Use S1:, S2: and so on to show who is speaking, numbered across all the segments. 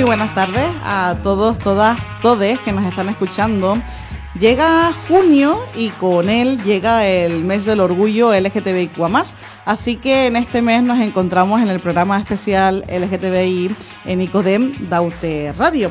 S1: buenas tardes a todos, todas, todes que nos están escuchando. Llega junio y con él llega el mes del orgullo LGTBIQA+. Así que en este mes nos encontramos en el programa especial LGTBI en ICODEM Daute Radio.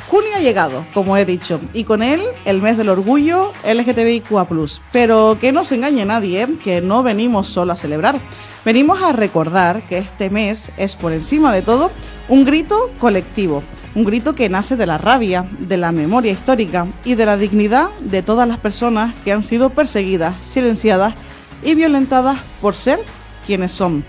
S1: Junio ha llegado, como he dicho, y con él el mes del orgullo LGTBIQA+. Pero que no se engañe nadie, que no venimos solo a celebrar. Venimos a recordar que este mes es, por encima de todo, un grito colectivo. Un grito que nace de la rabia, de la memoria histórica y de la dignidad de todas las personas que han sido perseguidas, silenciadas y violentadas por ser quienes son.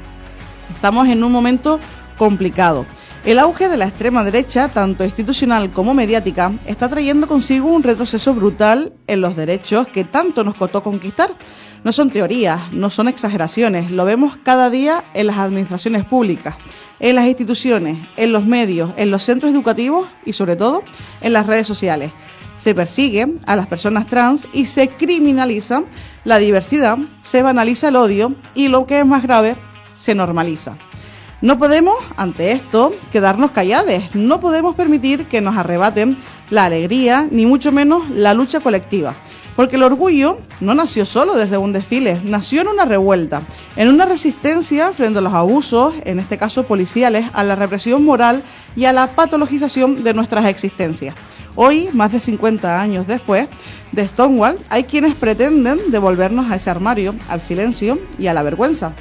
S1: Estamos en un momento complicado. El auge de la extrema derecha, tanto institucional como mediática, está trayendo consigo un retroceso brutal en los derechos que tanto nos costó conquistar. No son teorías, no son exageraciones, lo vemos cada día en las administraciones públicas, en las instituciones, en los medios, en los centros educativos y sobre todo en las redes sociales. Se persigue a las personas trans y se criminaliza la diversidad, se banaliza el odio y, lo que es más grave, se normaliza. No podemos, ante esto, quedarnos callados. No podemos permitir que nos arrebaten la alegría, ni mucho menos la lucha colectiva. Porque el orgullo no nació solo desde un desfile, nació en una revuelta, en una resistencia frente a los abusos, en este caso policiales, a la represión moral y a la patologización de nuestras existencias. Hoy, más de 50 años después de Stonewall, hay quienes pretenden devolvernos a ese armario, al silencio y a la vergüenza.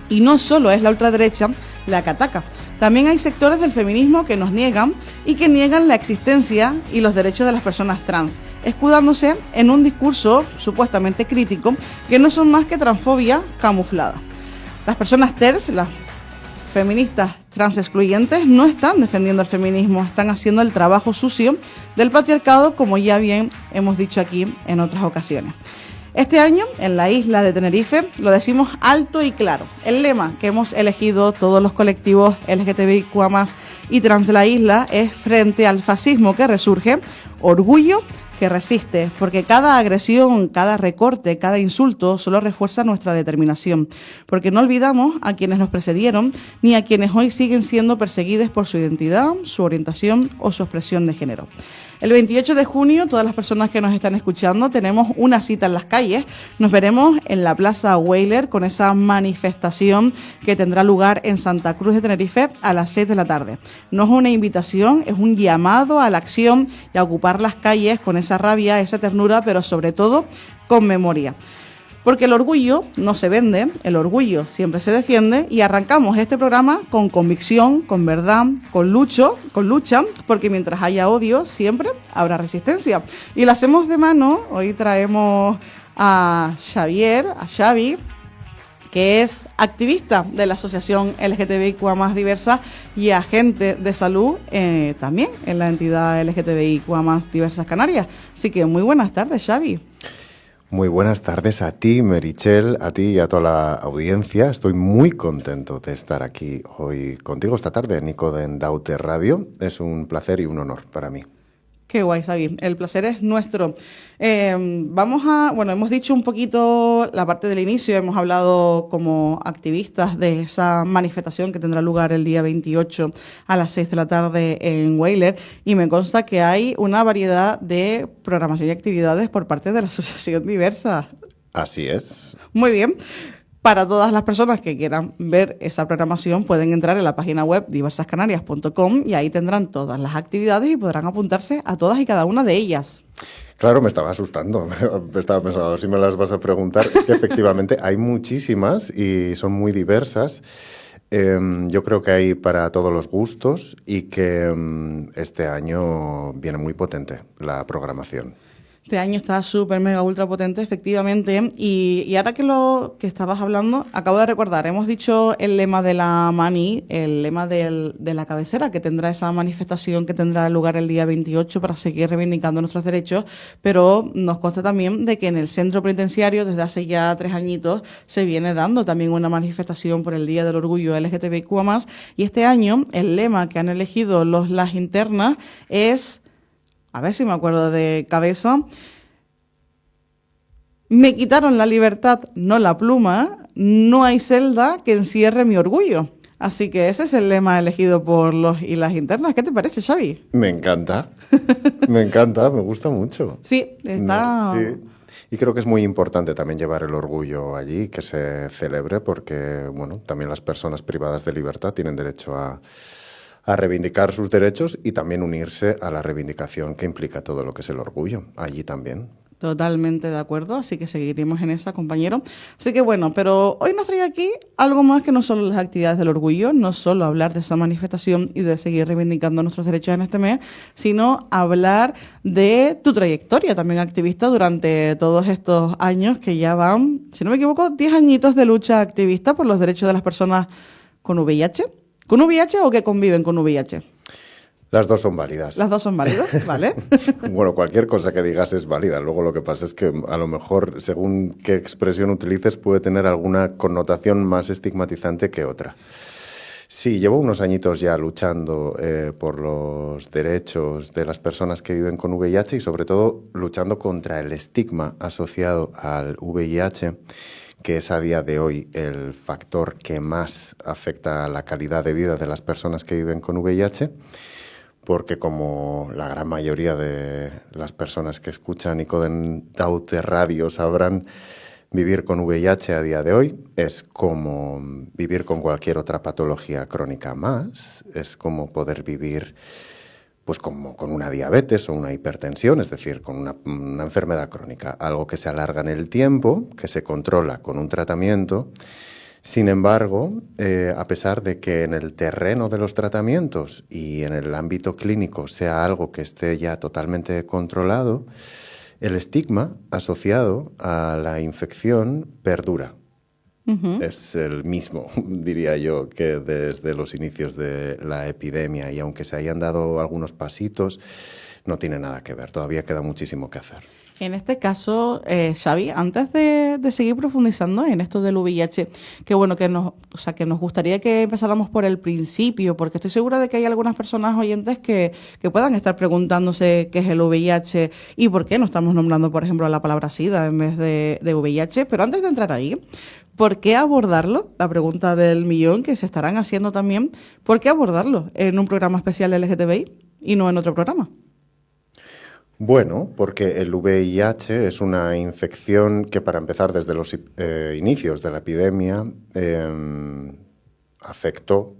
S1: Y no solo es la ultraderecha la que ataca. También hay sectores del feminismo que nos niegan y que niegan la existencia y los derechos de las personas trans, escudándose en un discurso supuestamente crítico que no son más que transfobia camuflada. Las personas TERF, las feministas trans excluyentes, no están defendiendo el feminismo, están haciendo el trabajo sucio del patriarcado, como ya bien hemos dicho aquí en otras ocasiones. Este año, en la isla de Tenerife, lo decimos alto y claro. El lema que hemos elegido todos los colectivos LGTBIQA+ y trans de la isla es: frente al fascismo que resurge, orgullo que resiste, porque cada agresión, cada recorte, cada insulto solo refuerza nuestra determinación, porque no olvidamos a quienes nos precedieron ni a quienes hoy siguen siendo perseguidos por su identidad, su orientación o su expresión de género. El 28 de junio, todas las personas que nos están escuchando, tenemos una cita en las calles. Nos veremos en la Plaza Weyler con esa manifestación que tendrá lugar en Santa Cruz de Tenerife a las 6 de la tarde. No es una invitación, es un llamado a la acción y a ocupar las calles con esa rabia, esa ternura, pero sobre todo con memoria. Porque el orgullo no se vende, el orgullo siempre se defiende, y arrancamos este programa con convicción, con verdad, con lucha, porque mientras haya odio siempre habrá resistencia. Y lo hacemos de mano. Hoy traemos a Xavi, que es activista de la Asociación LGTBIQA+ Diversa y agente de salud también en la entidad LGTBIQA+ Diversas Canarias. Así que muy buenas tardes, Xavi.
S2: Muy buenas tardes a ti, Meritxell, a ti y a toda la audiencia. Estoy muy contento de estar aquí hoy contigo esta tarde en ICODEM Daute Radio. Es un placer y un honor para mí.
S1: Qué guay, Xavi. El placer es nuestro. Hemos dicho un poquito la parte del inicio, hemos hablado como activistas de esa manifestación que tendrá lugar el día 28 a las 6 de la tarde en Weyler, y me consta que hay una variedad de programación y actividades por parte de la Asociación Diversa.
S2: Así es.
S1: Muy bien. Para todas las personas que quieran ver esa programación, pueden entrar en la página web diversascanarias.com y ahí tendrán todas las actividades y podrán apuntarse a todas y cada una de ellas.
S2: Claro, me estaba asustando. Estaba pensando, a ver si me las vas a preguntar. Es que efectivamente hay muchísimas y son muy diversas. Yo creo que hay para todos los gustos y que este año viene muy potente la programación.
S1: Este año está súper, mega, ultra potente, efectivamente. Y ahora que estabas hablando, acabo de recordar, hemos dicho el lema de la Mani, el lema de la cabecera, que tendrá esa manifestación que tendrá lugar el día 28 para seguir reivindicando nuestros derechos, pero nos consta también de que en el centro penitenciario, desde hace ya 3 añitos, se viene dando también una manifestación por el Día del Orgullo LGTBIQA+, y este año el lema que han elegido las internas es... A ver si me acuerdo de cabeza. Me quitaron la libertad, no la pluma. No hay celda que encierre mi orgullo. Así que ese es el lema elegido por los y las internas. ¿Qué te parece, Xavi?
S2: Me encanta, me encanta, me gusta mucho.
S1: Sí, está...
S2: Sí. Y creo que es muy importante también llevar el orgullo allí, que se celebre, porque, bueno, también las personas privadas de libertad tienen derecho a reivindicar sus derechos y también unirse a la reivindicación que implica todo lo que es el orgullo, allí también.
S1: Totalmente de acuerdo, así que seguiremos en esa, compañero. Así que bueno, pero hoy nos trae aquí algo más que no solo las actividades del orgullo, no solo hablar de esa manifestación y de seguir reivindicando nuestros derechos en este mes, sino hablar de tu trayectoria también activista durante todos estos años que ya van, si no me equivoco, 10 añitos de lucha activista por los derechos de las personas con VIH. ¿Con VIH o que conviven con VIH?
S2: Las dos son válidas.
S1: Las dos son válidas, ¿vale?
S2: Bueno, cualquier cosa que digas es válida. Luego lo que pasa es que a lo mejor, según qué expresión utilices, puede tener alguna connotación más estigmatizante que otra. Sí, llevo unos añitos ya luchando por los derechos de las personas que viven con VIH y sobre todo luchando contra el estigma asociado al VIH, que es a día de hoy el factor que más afecta a la calidad de vida de las personas que viven con VIH. Porque como la gran mayoría de las personas que escuchan Icoden Daute Radio sabrán, vivir con VIH a día de hoy es como vivir con cualquier otra patología crónica más, es como poder vivir pues como con una diabetes o una hipertensión, es decir, con una enfermedad crónica, algo que se alarga en el tiempo, que se controla con un tratamiento. Sin embargo, a pesar de que en el terreno de los tratamientos y en el ámbito clínico sea algo que esté ya totalmente controlado, el estigma asociado a la infección perdura. Uh-huh. Es el mismo, diría yo, que desde los inicios de la epidemia, y aunque se hayan dado algunos pasitos, no tiene nada que ver, todavía queda muchísimo que hacer.
S1: En este caso, Xavi, antes de seguir profundizando en esto del VIH, que bueno, que nos gustaría que empezáramos por el principio, porque estoy segura de que hay algunas personas oyentes que puedan estar preguntándose qué es el VIH y por qué no estamos nombrando, por ejemplo, la palabra SIDA en vez de VIH. Pero antes de entrar ahí, ¿por qué abordarlo? La pregunta del millón que se estarán haciendo también. ¿Por qué abordarlo en un programa especial LGTBI y no en otro programa?
S2: Bueno, porque el VIH es una infección que, para empezar, desde los inicios de la epidemia, afectó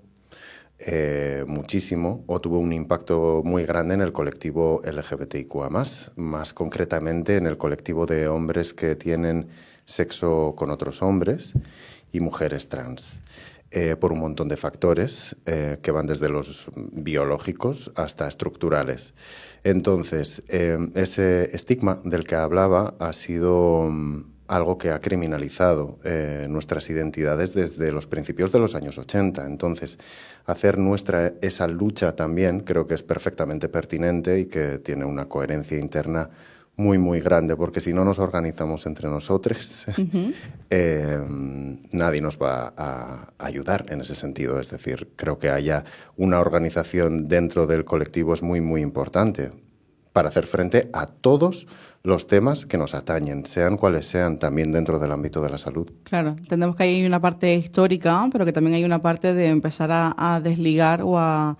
S2: muchísimo o tuvo un impacto muy grande en el colectivo LGBTIQA+, más concretamente en el colectivo de hombres que tienen sexo con otros hombres y mujeres trans. Por un montón de factores que van desde los biológicos hasta estructurales. Entonces, ese estigma del que hablaba ha sido algo que ha criminalizado nuestras identidades desde los principios de los años 80. Entonces, hacer nuestra esa lucha también creo que es perfectamente pertinente y que tiene una coherencia interna muy, muy grande, porque si no nos organizamos entre nosotros, uh-huh. Nadie nos va a ayudar en ese sentido. Es decir, creo que haya una organización dentro del colectivo es muy, muy importante para hacer frente a todos los temas que nos atañen, sean cuales sean, también dentro del ámbito de la salud.
S1: Claro, entendemos que hay una parte histórica, pero que también hay una parte de empezar a desligar o a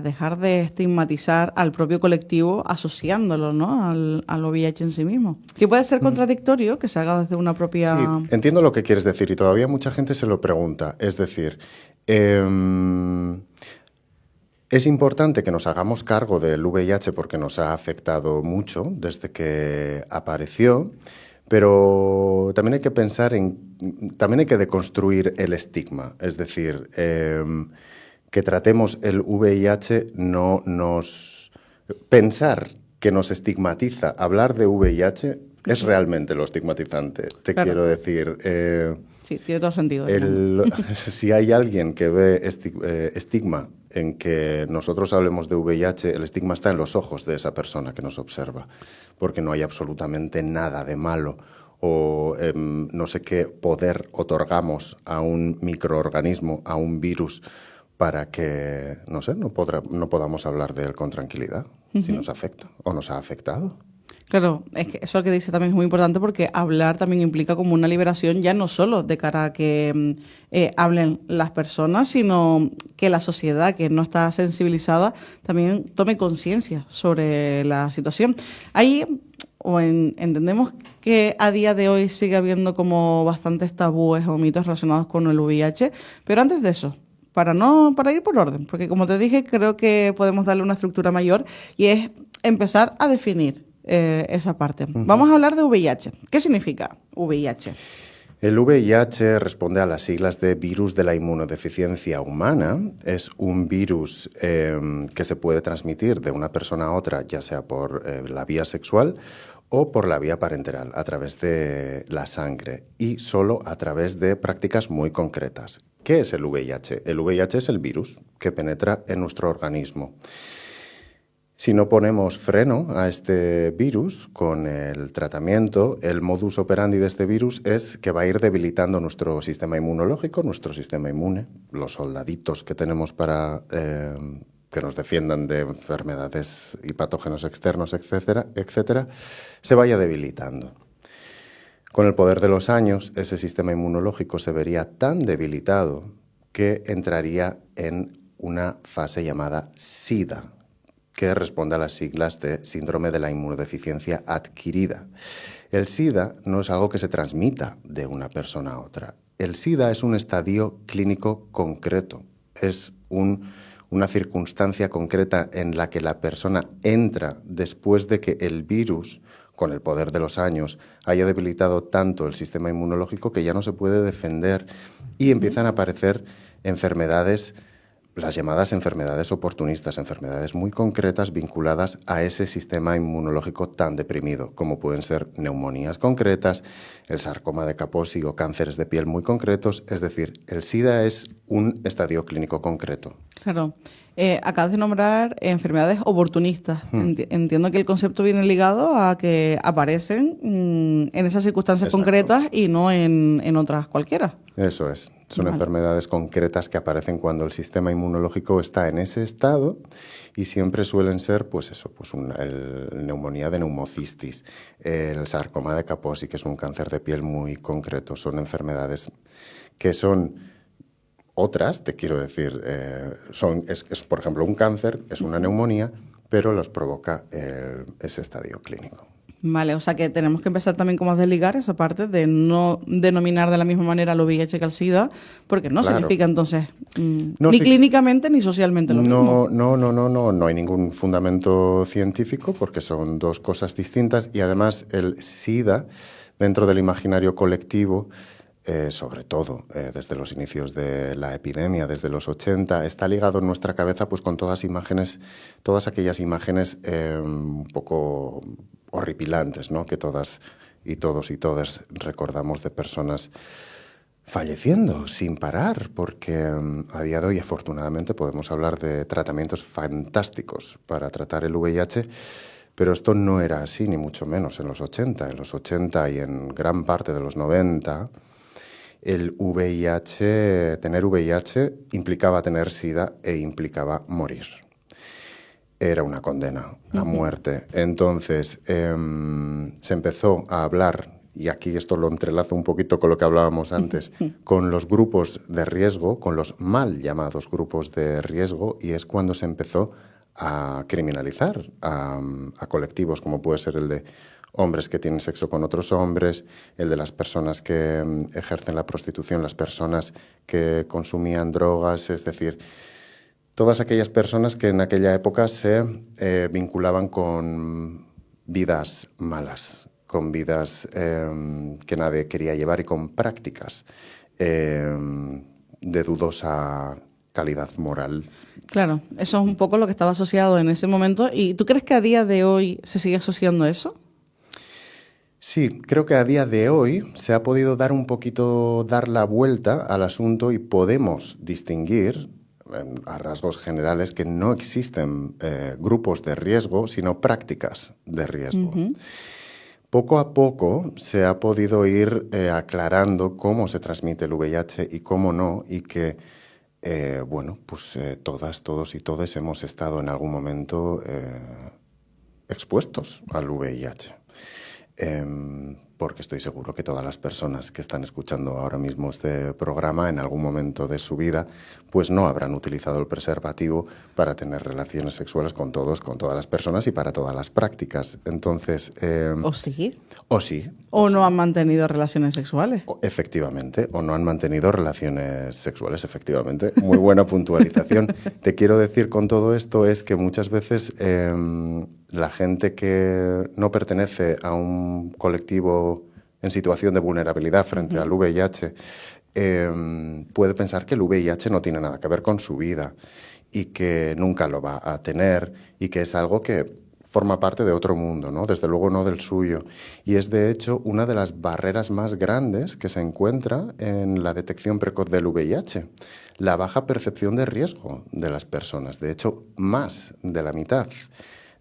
S1: dejar de estigmatizar al propio colectivo asociándolo, ¿no?, al VIH en sí mismo. Que puede ser contradictorio que se haga desde una propia...
S2: Sí, entiendo lo que quieres decir y todavía mucha gente se lo pregunta. Es decir, es importante que nos hagamos cargo del VIH porque nos ha afectado mucho desde que apareció, pero también hay que pensar también hay que deconstruir el estigma. Es decir, que tratemos el VIH no nos... Pensar que nos estigmatiza hablar de VIH es realmente lo estigmatizante. Te quiero decir...
S1: sí, tiene todo sentido.
S2: Si hay alguien que ve estigma en que nosotros hablemos de VIH, el estigma está en los ojos de esa persona que nos observa, porque no hay absolutamente nada de malo o no sé qué poder otorgamos a un microorganismo, a un virus, para que, no sé, no podamos hablar de él con tranquilidad, uh-huh. si nos afecta o nos ha afectado.
S1: Claro, es que eso que dice también es muy importante porque hablar también implica como una liberación ya no solo de cara a que hablen las personas, sino que la sociedad que no está sensibilizada también tome conciencia sobre la situación. Ahí entendemos que a día de hoy sigue habiendo como bastantes tabúes o mitos relacionados con el VIH, pero antes de eso, para ir por orden, porque como te dije, creo que podemos darle una estructura mayor y es empezar a definir esa parte. Vamos a hablar de VIH. ¿Qué significa VIH?
S2: El VIH responde a las siglas de virus de la inmunodeficiencia humana. Es un virus que se puede transmitir de una persona a otra, ya sea por la vía sexual o por la vía parenteral, a través de la sangre y solo a través de prácticas muy concretas. ¿Qué es el VIH? El VIH es el virus que penetra en nuestro organismo. Si no ponemos freno a este virus con el tratamiento, el modus operandi de este virus es que va a ir debilitando nuestro sistema inmunológico, nuestro sistema inmune, los soldaditos que tenemos para que nos defiendan de enfermedades y patógenos externos, etcétera, etcétera, se vaya debilitando. Con el poder de los años, ese sistema inmunológico se vería tan debilitado que entraría en una fase llamada SIDA, que responde a las siglas de síndrome de la inmunodeficiencia adquirida. El SIDA no es algo que se transmita de una persona a otra. El SIDA es un estadio clínico concreto, es una circunstancia concreta en la que la persona entra después de que el virus, con el poder de los años, haya debilitado tanto el sistema inmunológico que ya no se puede defender y empiezan a aparecer enfermedades, las llamadas enfermedades oportunistas, enfermedades muy concretas vinculadas a ese sistema inmunológico tan deprimido, como pueden ser neumonías concretas, el sarcoma de Kaposi o cánceres de piel muy concretos. Es decir, el SIDA es un estadio clínico concreto.
S1: Claro. Acabas de nombrar enfermedades oportunistas. Entiendo que el concepto viene ligado a que aparecen en esas circunstancias
S2: Exacto.
S1: concretas y no en otras cualquiera.
S2: Eso es. Son
S1: Vale.
S2: enfermedades concretas que aparecen cuando el sistema inmunológico está en ese estado y siempre suelen ser, pues eso, pues neumonía de neumocistis, el sarcoma de Kaposi, que es un cáncer de piel muy concreto. Son enfermedades que son otras, te quiero decir, es por ejemplo un cáncer, es una neumonía, pero los provoca ese estadio clínico.
S1: Vale, o sea que tenemos que empezar también como a desligar esa parte de no denominar de la misma manera al VIH que al SIDA, porque no significa entonces ni clínicamente ni socialmente lo mismo.
S2: No hay ningún fundamento científico porque son dos cosas distintas y además el SIDA dentro del imaginario colectivo, sobre todo desde los inicios de la epidemia, desde los 80, está ligado en nuestra cabeza pues con todas aquellas imágenes un poco horripilantes, ¿no? Que todas y todos y todas recordamos de personas falleciendo sin parar, porque a día de hoy afortunadamente podemos hablar de tratamientos fantásticos para tratar el VIH, pero esto no era así, ni mucho menos en los 80. En los 80 y en gran parte de los 90, tener VIH implicaba tener SIDA e implicaba morir. Era una condena a muerte. Entonces, se empezó a hablar, y aquí esto lo entrelazo un poquito con lo que hablábamos antes, con los grupos de riesgo, con los mal llamados grupos de riesgo, y es cuando se empezó a criminalizar a colectivos como puede ser el de hombres que tienen sexo con otros hombres, el de las personas que ejercen la prostitución, las personas que consumían drogas, es decir, todas aquellas personas que en aquella época se vinculaban con vidas malas, con vidas que nadie quería llevar y con prácticas de dudosa calidad moral.
S1: Claro, eso es un poco lo que estaba asociado en ese momento. ¿Y tú crees que a día de hoy se sigue asociando eso?
S2: Sí, creo que a día de hoy se ha podido dar la vuelta al asunto y podemos distinguir a rasgos generales que no existen grupos de riesgo, sino prácticas de riesgo. Poco a poco se ha podido ir aclarando cómo se transmite el VIH y cómo no, y que, todas, todos y todes hemos estado en algún momento expuestos al VIH. Porque estoy seguro que todas las personas que están escuchando ahora mismo este programa en algún momento de su vida pues no habrán utilizado el preservativo para tener relaciones sexuales con todas las personas y para todas las prácticas. Entonces...
S1: ¿O sí?
S2: O sí.
S1: ¿O no han mantenido relaciones sexuales?
S2: Efectivamente, o no han mantenido relaciones sexuales, efectivamente. Muy buena puntualización. Te quiero decir con todo esto es que muchas veces la gente que no pertenece a un colectivo en situación de vulnerabilidad frente al VIH puede pensar que el VIH no tiene nada que ver con su vida y que nunca lo va a tener y que es algo que forma parte de otro mundo, ¿no? Desde luego no del suyo. Y es, de hecho, una de las barreras más grandes que se encuentra en la detección precoz del VIH, la baja percepción de riesgo de las personas. De hecho, más de la mitad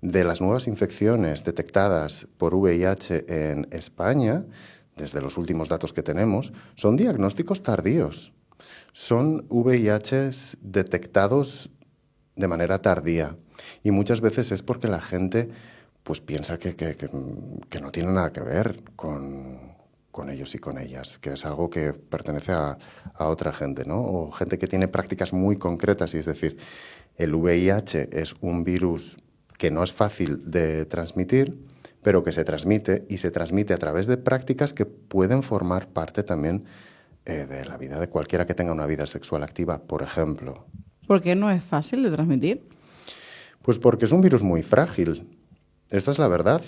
S2: de las nuevas infecciones detectadas por VIH en España, desde los últimos datos que tenemos, son diagnósticos tardíos. Son VIHs detectados de manera tardía. Y muchas veces es porque la gente pues piensa que no tiene nada que ver con ellos y con ellas, que es algo que pertenece a otra gente, ¿no? O gente que tiene prácticas muy concretas, y es decir, el VIH es un virus que no es fácil de transmitir, pero que se transmite, y se transmite a través de prácticas que pueden formar parte también de la vida de cualquiera que tenga una vida sexual activa, por ejemplo.
S1: ¿Por qué no es fácil de transmitir?
S2: Pues porque es un virus muy frágil. Esa es la verdad.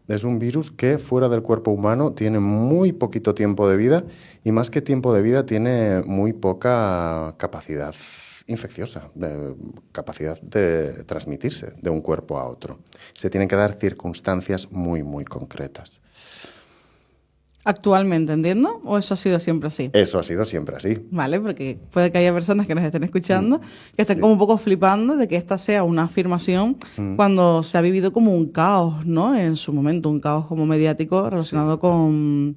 S2: Es un virus que fuera del cuerpo humano tiene muy poquito tiempo de vida y más que tiempo de vida tiene muy poca capacidad infecciosa, capacidad de transmitirse de un cuerpo a otro. Se tienen que dar circunstancias muy, muy concretas.
S1: ¿Actualmente, entiendo? ¿O eso ha sido siempre así?
S2: Eso ha sido siempre así.
S1: Vale, porque puede que haya personas que nos estén escuchando que estén como un poco flipando de que esta sea una afirmación cuando se ha vivido como un caos, ¿no? En su momento, un caos como mediático relacionado con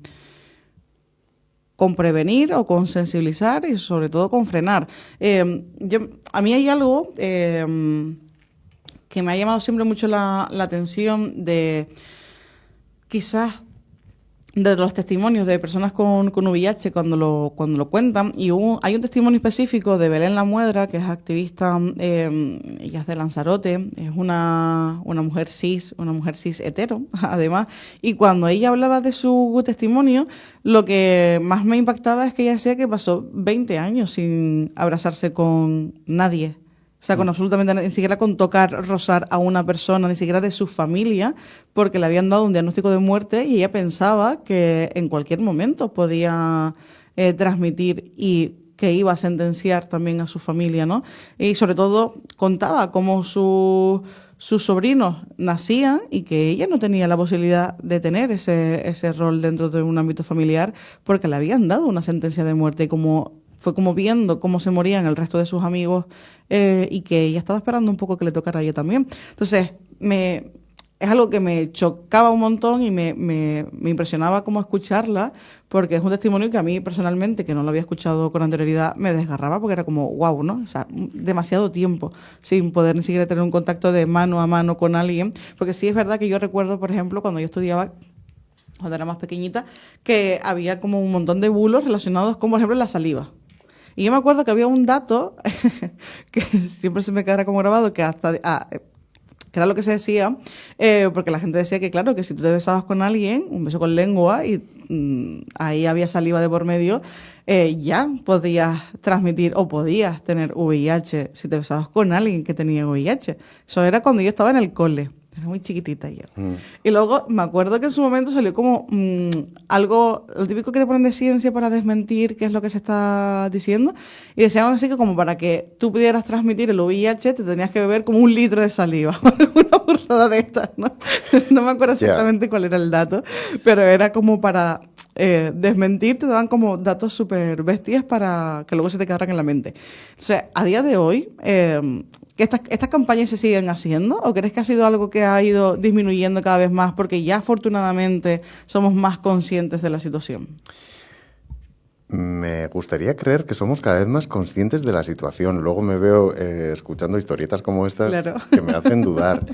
S1: prevenir o con sensibilizar y sobre todo con frenar. A mí hay algo que me ha llamado siempre mucho la atención de quizás de los testimonios de personas con VIH cuando lo cuentan, y hay un testimonio específico de Belén Lamuedra, que es activista, ella es de Lanzarote, es una mujer cis hetero, además, y cuando ella hablaba de su testimonio, lo que más me impactaba es que ella decía que pasó 20 años sin abrazarse con nadie. O sea, con absolutamente nada, ni siquiera con tocar, rozar a una persona, ni siquiera de su familia, porque le habían dado un diagnóstico de muerte y ella pensaba que en cualquier momento podía transmitir y que iba a sentenciar también a su familia, ¿no? Y sobre todo contaba cómo sus sobrinos nacían y que ella no tenía la posibilidad de tener ese rol dentro de un ámbito familiar porque le habían dado una sentencia de muerte, y fue como viendo cómo se morían el resto de sus amigos y que ella estaba esperando un poco que le tocara a ella también. Entonces, es algo que me chocaba un montón y me impresionaba como escucharla, porque es un testimonio que a mí personalmente, que no lo había escuchado con anterioridad, me desgarraba porque era como wow, ¿no? O sea, demasiado tiempo sin poder ni siquiera tener un contacto de mano a mano con alguien, porque sí es verdad que yo recuerdo, por ejemplo, cuando yo estudiaba, cuando era más pequeñita, que había como un montón de bulos relacionados con, por ejemplo, la saliva. Y yo me acuerdo que había un dato que siempre se me quedará como grabado, que que era lo que se decía, porque la gente decía que, claro, que si tú te besabas con alguien, un beso con lengua, y ahí había saliva de por medio, ya podías transmitir o podías tener VIH si te besabas con alguien que tenía VIH. Eso era cuando yo estaba en el cole. Era muy chiquitita yo. Y luego me acuerdo que en su momento salió como algo, lo típico que te ponen de ciencia para desmentir qué es lo que se está diciendo. Y decían algo así que como para que tú pudieras transmitir el VIH te tenías que beber como 1 litro de saliva. Una burrada de estas, ¿no? No me acuerdo exactamente cuál era el dato, pero era como para desmentir, te daban como datos súper bestias para que luego se te quedaran en la mente. O sea, a día de hoy... ¿que estas campañas se siguen haciendo o crees que ha sido algo que ha ido disminuyendo cada vez más porque ya afortunadamente somos más conscientes de la situación?
S2: Me gustaría creer que somos cada vez más conscientes de la situación. Luego me veo escuchando historietas como estas
S1: Claro.
S2: que me hacen dudar.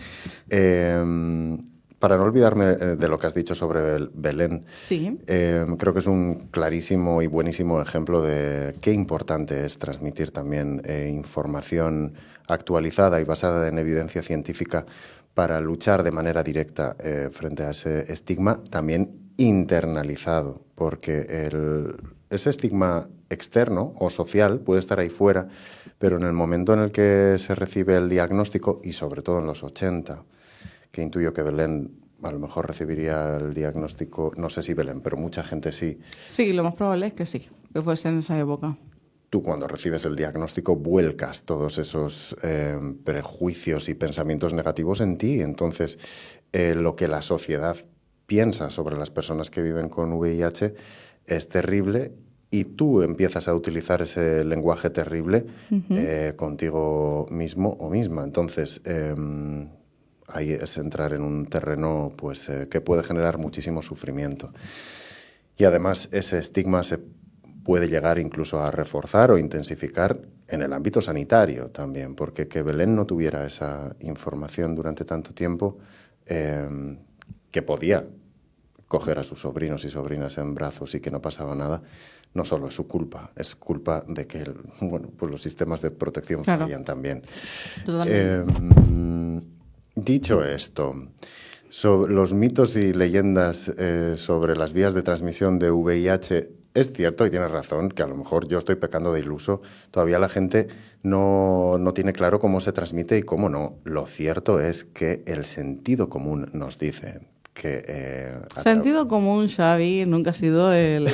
S2: Para no olvidarme de lo que has dicho sobre Belén,
S1: Sí.
S2: creo que es un clarísimo y buenísimo ejemplo de qué importante es transmitir también información actualizada y basada en evidencia científica para luchar de manera directa frente a ese estigma también internalizado, porque ese estigma externo o social puede estar ahí fuera, pero en el momento en el que se recibe el diagnóstico, y sobre todo en los 80, que intuyo que Belén a lo mejor recibiría el diagnóstico, no sé si Belén, pero mucha gente sí.
S1: Sí, lo más probable es que sí, que fuese en esa época.
S2: Tú cuando recibes el diagnóstico vuelcas todos esos prejuicios y pensamientos negativos en ti. Entonces, lo que la sociedad piensa sobre las personas que viven con VIH es terrible y tú empiezas a utilizar ese lenguaje terrible contigo mismo o misma. Entonces, ahí es entrar en un terreno pues, que puede generar muchísimo sufrimiento. Y además ese estigma se puede llegar incluso a reforzar o intensificar en el ámbito sanitario también, porque que Belén no tuviera esa información durante tanto tiempo, que podía coger a sus sobrinos y sobrinas en brazos y que no pasaba nada, no solo es su culpa, es culpa de que pues los sistemas de protección fallan también. Dicho esto, sobre los mitos y leyendas sobre las vías de transmisión de VIH, es cierto y tienes razón que a lo mejor yo estoy pecando de iluso. Todavía la gente no tiene claro cómo se transmite y cómo no. Lo cierto es que el sentido común nos dice que...
S1: Sentido común, Xavi, nunca ha sido el...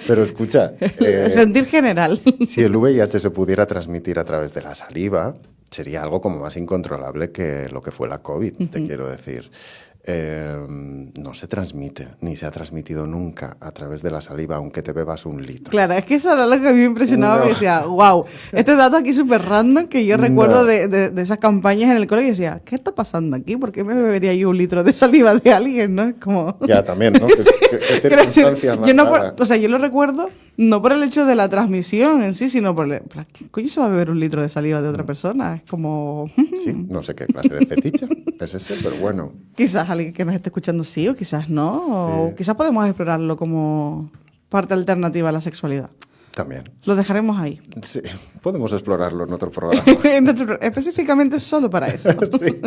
S2: Pero escucha...
S1: el sentir general.
S2: Si el VIH se pudiera transmitir a través de la saliva, sería algo como más incontrolable que lo que fue la COVID, te quiero decir. No se transmite, ni se ha transmitido nunca a través de la saliva, aunque te bebas un litro.
S1: Claro, es que eso era lo que a mí me impresionaba, porque decía, wow, este dato aquí súper random, que yo recuerdo de esas campañas en el cole y decía, ¿qué está pasando aquí? ¿Por qué me bebería yo un litro de saliva de alguien? ¿No? Es como...
S2: Ya, también, ¿no? ¿Qué circunstancias más raras?
S1: O sea, yo lo recuerdo no por el hecho de la transmisión en sí, sino por ¿qué coño se va a beber un litro de saliva de otra persona? Es como...
S2: Sí, no sé qué clase de fetiche es ese, pero bueno.
S1: Quizás alguien que nos esté escuchando sí, o quizás no, o quizás podemos explorarlo como parte alternativa a la sexualidad.
S2: También.
S1: Lo dejaremos ahí.
S2: Sí, podemos explorarlo en otro programa.
S1: Específicamente solo para eso.
S2: Sí.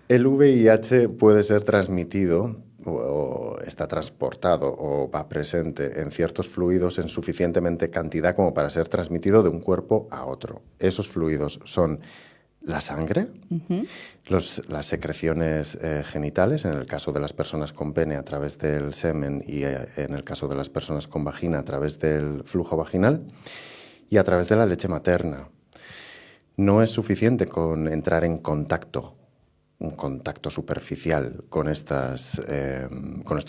S2: El VIH puede ser transmitido o está transportado o va presente en ciertos fluidos en suficientemente cantidad como para ser transmitido de un cuerpo a otro. Esos fluidos son la sangre, las secreciones genitales, en el caso de las personas con pene a través del semen y en el caso de las personas con vagina a través del flujo vaginal y a través de la leche materna. No es suficiente con entrar en contacto, un contacto superficial con estos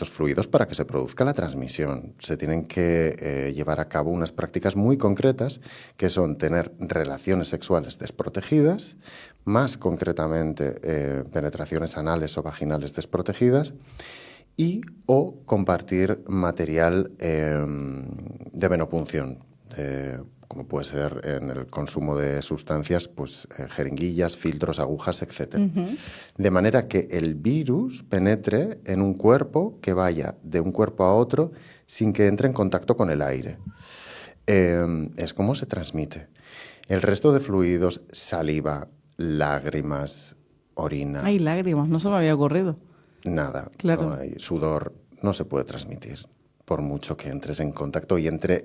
S2: fluidos para que se produzca la transmisión. Se tienen que llevar a cabo unas prácticas muy concretas que son tener relaciones sexuales desprotegidas, más concretamente penetraciones anales o vaginales desprotegidas y o compartir material de venopunción, como puede ser en el consumo de sustancias, pues jeringuillas, filtros, agujas, etc. De manera que el virus penetre en un cuerpo, que vaya de un cuerpo a otro sin que entre en contacto con el aire. Es como se transmite. El resto de fluidos, saliva, lágrimas, orina...
S1: Hay lágrimas, no se me había ocurrido.
S2: Nada,
S1: claro.
S2: No hay sudor, no se puede transmitir, por mucho que entres en contacto y entre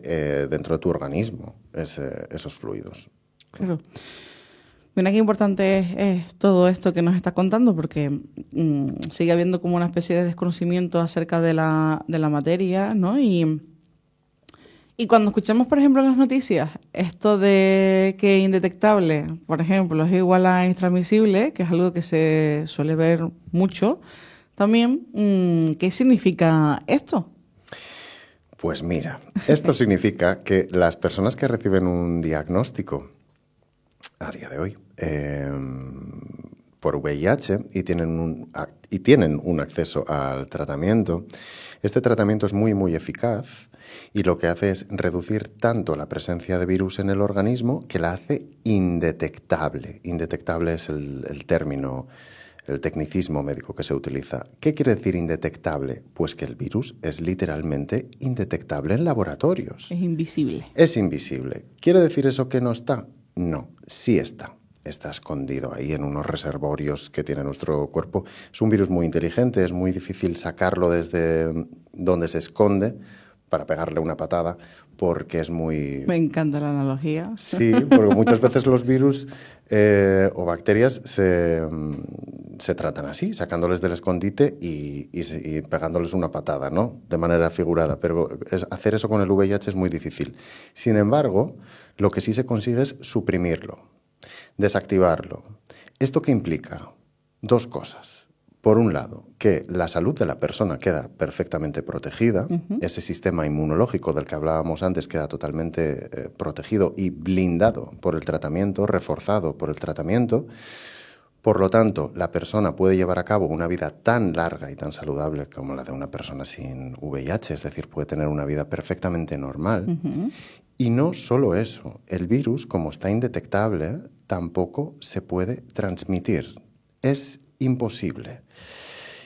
S2: dentro de tu organismo esos fluidos.
S1: Claro. Mira qué importante es todo esto que nos estás contando, porque sigue habiendo como una especie de desconocimiento acerca de la materia, ¿no? Y cuando escuchamos, por ejemplo, en las noticias, esto de que indetectable, por ejemplo, es igual a intransmisible, que es algo que se suele ver mucho, también, ¿qué significa esto?
S2: Pues mira, esto significa que las personas que reciben un diagnóstico a día de hoy por VIH y tienen un acceso al tratamiento, este tratamiento es muy, muy eficaz y lo que hace es reducir tanto la presencia de virus en el organismo que la hace indetectable. Indetectable es el término, el tecnicismo médico que se utiliza. ¿Qué quiere decir indetectable? Pues que el virus es literalmente indetectable en laboratorios.
S1: Es invisible.
S2: Es invisible. ¿Quiere decir eso que no está? No, sí está. Está escondido ahí en unos reservorios que tiene nuestro cuerpo. Es un virus muy inteligente, es muy difícil sacarlo desde donde se esconde para pegarle una patada, porque es muy...
S1: Me encanta la analogía.
S2: Sí, porque muchas veces los virus o bacterias se tratan así, sacándoles del escondite y pegándoles una patada, ¿no? De manera figurada, pero hacer eso con el VIH es muy difícil. Sin embargo, lo que sí se consigue es suprimirlo, desactivarlo. ¿Esto qué implica? Dos cosas. Por un lado, que la salud de la persona queda perfectamente protegida, ese sistema inmunológico del que hablábamos antes queda totalmente protegido y blindado por el tratamiento, reforzado por el tratamiento. Por lo tanto, la persona puede llevar a cabo una vida tan larga y tan saludable como la de una persona sin VIH, es decir, puede tener una vida perfectamente normal. Y no solo eso, el virus, como está indetectable, tampoco se puede transmitir. Es imposible.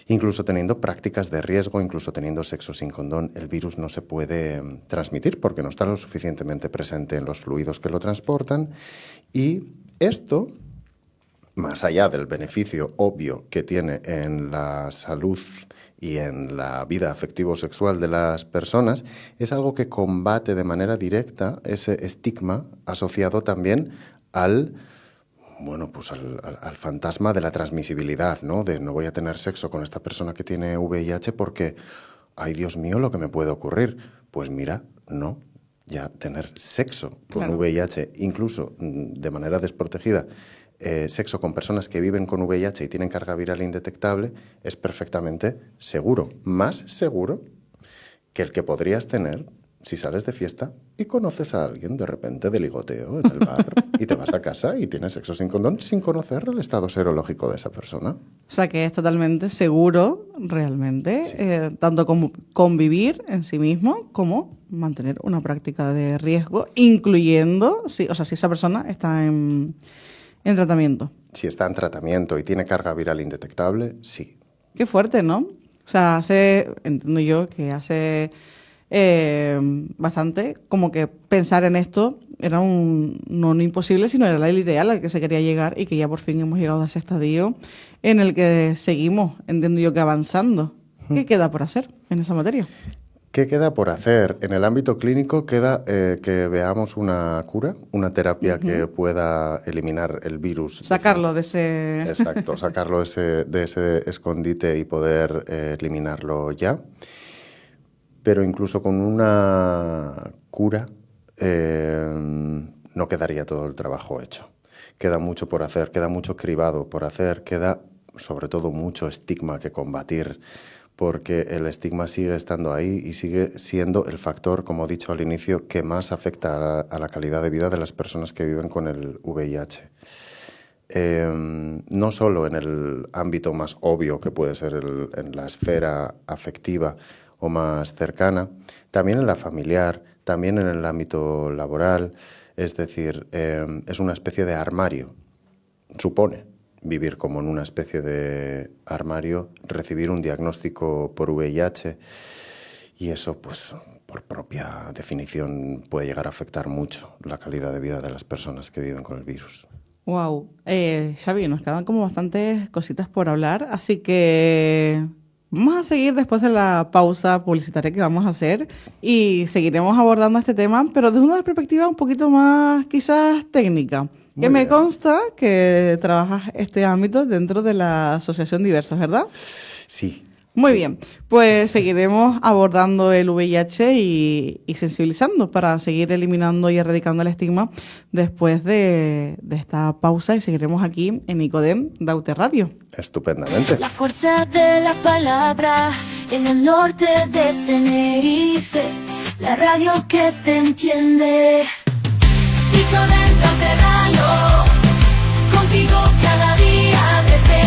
S2: Incluso teniendo prácticas de riesgo, incluso teniendo sexo sin condón, el virus no se puede transmitir porque no está lo suficientemente presente en los fluidos que lo transportan. Y esto, más allá del beneficio obvio que tiene en la salud y en la vida afectivo-sexual de las personas, es algo que combate de manera directa ese estigma asociado también al fantasma de la transmisibilidad, ¿no? De no voy a tener sexo con esta persona que tiene VIH porque, ay Dios mío, lo que me puede ocurrir. Pues mira, no, ya tener sexo con VIH, incluso de manera desprotegida, sexo con personas que viven con VIH y tienen carga viral indetectable, es perfectamente seguro, más seguro que el que podrías tener si sales de fiesta y conoces a alguien de repente de ligoteo en el bar y te vas a casa y tienes sexo sin condón sin conocer el estado serológico de esa persona.
S1: O sea que es totalmente seguro realmente, sí. Tanto como convivir en sí mismo como mantener una práctica de riesgo, incluyendo, si esa persona está en tratamiento.
S2: Si está en tratamiento y tiene carga viral indetectable, sí.
S1: Qué fuerte, ¿no? O sea, entiendo yo que hace bastante como que pensar en esto era no imposible, sino era el ideal al que se quería llegar y que ya por fin hemos llegado a ese estadio en el que seguimos, entiendo yo, que avanzando. ¿Qué queda por hacer en esa materia?
S2: ¿Qué queda por hacer? En el ámbito clínico queda que veamos una cura, una terapia que pueda eliminar el virus.
S1: Sacarlo de ese...
S2: Exacto, sacarlo de ese escondite y poder eliminarlo ya. Pero incluso con una cura no quedaría todo el trabajo hecho. Queda mucho por hacer, queda mucho cribado por hacer, queda sobre todo mucho estigma que combatir, porque el estigma sigue estando ahí y sigue siendo el factor, como he dicho al inicio, que más afecta a la calidad de vida de las personas que viven con el VIH. No solo en el ámbito más obvio que puede ser en la esfera afectiva o más cercana, también en la familiar, también en el ámbito laboral, es decir, es una especie de armario, supone vivir como en una especie de armario, recibir un diagnóstico por VIH y eso, pues, por propia definición puede llegar a afectar mucho la calidad de vida de las personas que viven con el virus.
S1: Wow. Xavi, nos quedan como bastantes cositas por hablar, así que vamos a seguir después de la pausa publicitaria que vamos a hacer y seguiremos abordando este tema, pero desde una perspectiva un poquito más quizás técnica. Que me consta que trabajas este ámbito dentro de la Asociación Diversas, ¿verdad?
S2: Sí.
S1: Muy bien, pues seguiremos abordando el VIH y sensibilizando para seguir eliminando y erradicando el estigma después de esta pausa y seguiremos aquí en Nicodem Daute Radio.
S2: Estupendamente.
S3: La fuerza de la palabra en el norte de Tenerife, la radio que te entiende. Nicodem Daute Radio, contigo cada día desde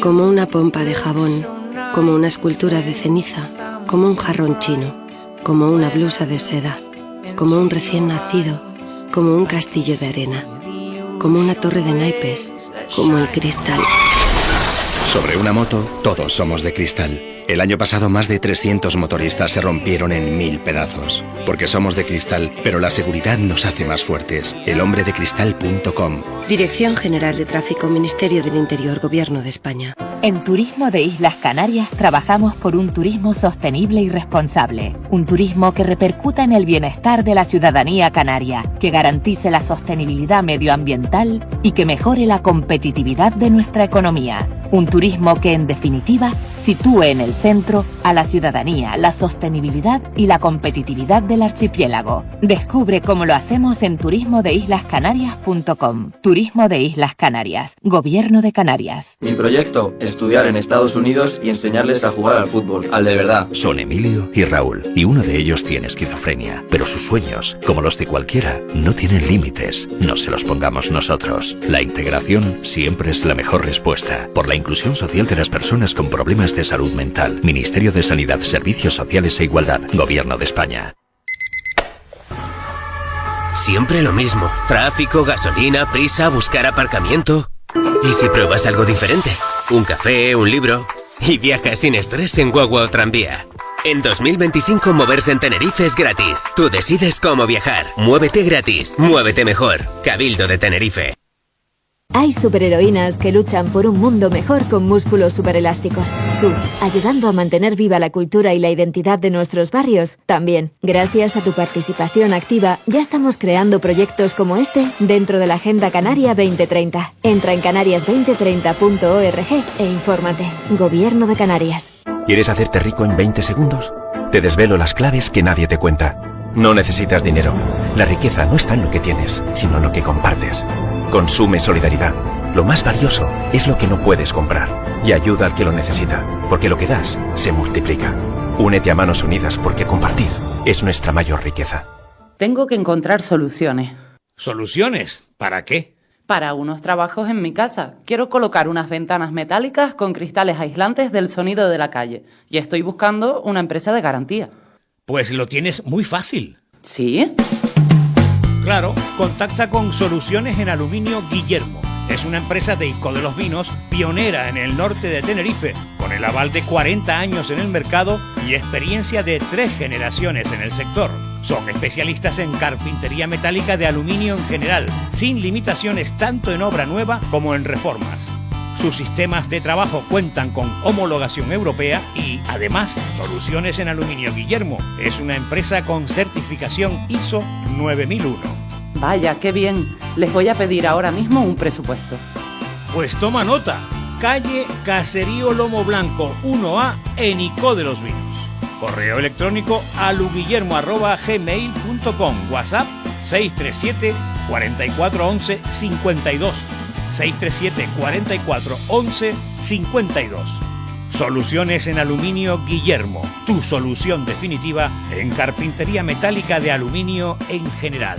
S4: como una pompa de jabón, como una escultura de ceniza, como un jarrón chino, como una blusa de seda, como un recién nacido, como un castillo de arena, como una torre de naipes, como el cristal.
S5: Sobre una moto, todos somos de cristal. El año pasado más de 300 motoristas se rompieron en 1000 pedazos. Porque somos de cristal, pero la seguridad nos hace más fuertes. elhombredecristal.com.
S4: Dirección General de Tráfico, Ministerio del Interior, Gobierno de España.
S6: En Turismo de Islas Canarias trabajamos por un turismo sostenible y responsable. Un turismo que repercuta en el bienestar de la ciudadanía canaria, que garantice la sostenibilidad medioambiental y que mejore la competitividad de nuestra economía. Un turismo que, en definitiva, sitúe en el centro a la ciudadanía, la sostenibilidad y la competitividad del archipiélago. Descubre cómo lo hacemos en turismodeislascanarias.com. Turismo de Islas Canarias, Gobierno de Canarias.
S7: Mi proyecto, estudiar en Estados Unidos y enseñarles a jugar al fútbol, al de verdad.
S8: Son Emilio y Raúl, y uno de ellos tiene esquizofrenia, pero sus sueños, como los de cualquiera, no tienen límites. No se los pongamos nosotros. La integración siempre es la mejor respuesta. Por la inclusión social de las personas con problemas de salud mental. Ministerio de Sanidad, Servicios Sociales e Igualdad. Gobierno de España.
S9: Siempre lo mismo. Tráfico, gasolina, prisa, buscar aparcamiento. ¿Y si pruebas algo diferente? Un café, un libro. Y viajas sin estrés en guagua o tranvía. En 2025 moverse en Tenerife es gratis. Tú decides cómo viajar. Muévete gratis. Muévete mejor. Cabildo de Tenerife.
S10: Hay superheroínas que luchan por un mundo mejor con músculos superelásticos. Tú, ayudando a mantener viva la cultura y la identidad de nuestros barrios, también. Gracias a tu participación activa, ya estamos creando proyectos como este dentro de la Agenda Canaria 2030. Entra en canarias2030.org e infórmate. Gobierno de Canarias.
S11: ¿Quieres hacerte rico en 20 segundos? Te desvelo las claves que nadie te cuenta. No necesitas dinero. La riqueza no está en lo que tienes, sino en lo que compartes. Consume solidaridad. Lo más valioso es lo que no puedes comprar. Y ayuda al que lo necesita, porque lo que das se multiplica. Únete a Manos Unidas porque compartir es nuestra mayor riqueza.
S12: Tengo que encontrar soluciones.
S13: ¿Soluciones? ¿Para qué?
S12: Para unos trabajos en mi casa. Quiero colocar unas ventanas metálicas con cristales aislantes del sonido de la calle. Y estoy buscando una empresa de garantía.
S13: Pues lo tienes muy fácil.
S12: ¿Sí?
S13: Claro, contacta con Soluciones en Aluminio Guillermo. Es una empresa de Ico de los Vinos, pionera en el norte de Tenerife, con el aval de 40 años en el mercado y experiencia de 3 generaciones en el sector. Son especialistas en carpintería metálica de aluminio en general, sin limitaciones tanto en obra nueva como en reformas. Sus sistemas de trabajo cuentan con homologación europea y, además, Soluciones en Aluminio Guillermo es una empresa con certificación ISO 9001.
S12: Vaya, qué bien. Les voy a pedir ahora mismo un presupuesto.
S13: Pues toma nota. Calle Caserío Lomo Blanco 1A en Ico de los Vinos. Correo electrónico aluguillermo@gmail.com. WhatsApp 637 44 11 52. 637 44 11 52. Soluciones en Aluminio Guillermo, tu solución definitiva en carpintería metálica de aluminio en general.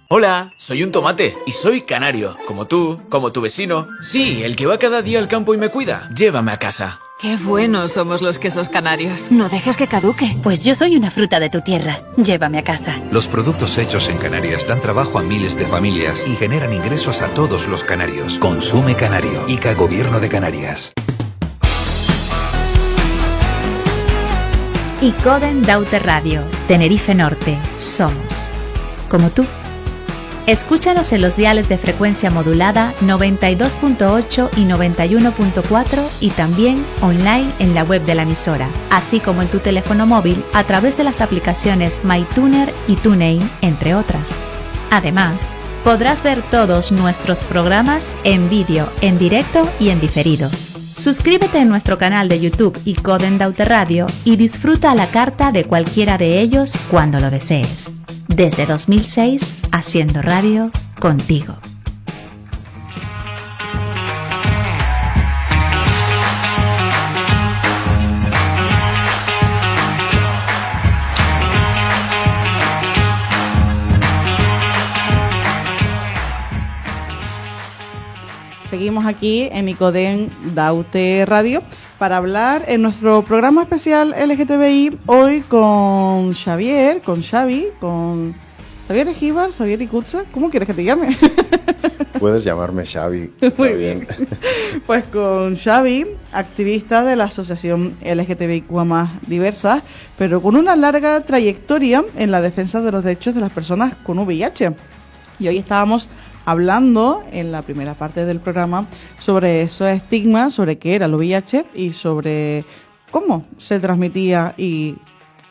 S14: Hola, soy un tomate y soy canario, como tú, como tu vecino. Sí, el que va cada día al campo y me cuida. Llévame a casa.
S15: ¡Qué buenos somos los quesos canarios!
S16: No dejes que caduque. Pues yo soy una fruta de tu tierra. Llévame a casa.
S17: Los productos hechos en Canarias dan trabajo a miles de familias y generan ingresos a todos los canarios. Consume canario. ICA Gobierno de Canarias.
S18: Icoden Daute Radio, Tenerife Norte. Somos como tú. Escúchanos en los diales de frecuencia modulada 92.8 y 91.4 y también online en la web de la emisora, así como en tu teléfono móvil a través de las aplicaciones MyTuner y TuneIn, entre otras. Además, podrás ver todos nuestros programas en vídeo, en directo y en diferido. Suscríbete en nuestro canal de YouTube Icoden Daute Radio y disfruta a la carta de cualquiera de ellos cuando lo desees. Desde 2006, haciendo radio contigo.
S1: Seguimos seguimos aquí en Nicodem Daute Radio para hablar en nuestro programa especial LGTBI hoy con Xavier, con Xavi, con Xavier Ejíbar, Xavier Icutza. ¿Cómo quieres que te llame?
S2: Puedes llamarme Xavi. Está
S1: Muy
S2: bien.
S1: Pues con Xavi, activista de la Asociación LGTBIQ+ Diversas, pero con una larga trayectoria en la defensa de los derechos de las personas con VIH. Y hoy estábamos hablando en la primera parte del programa sobre esos estigmas, sobre qué era el VIH y sobre cómo se transmitía y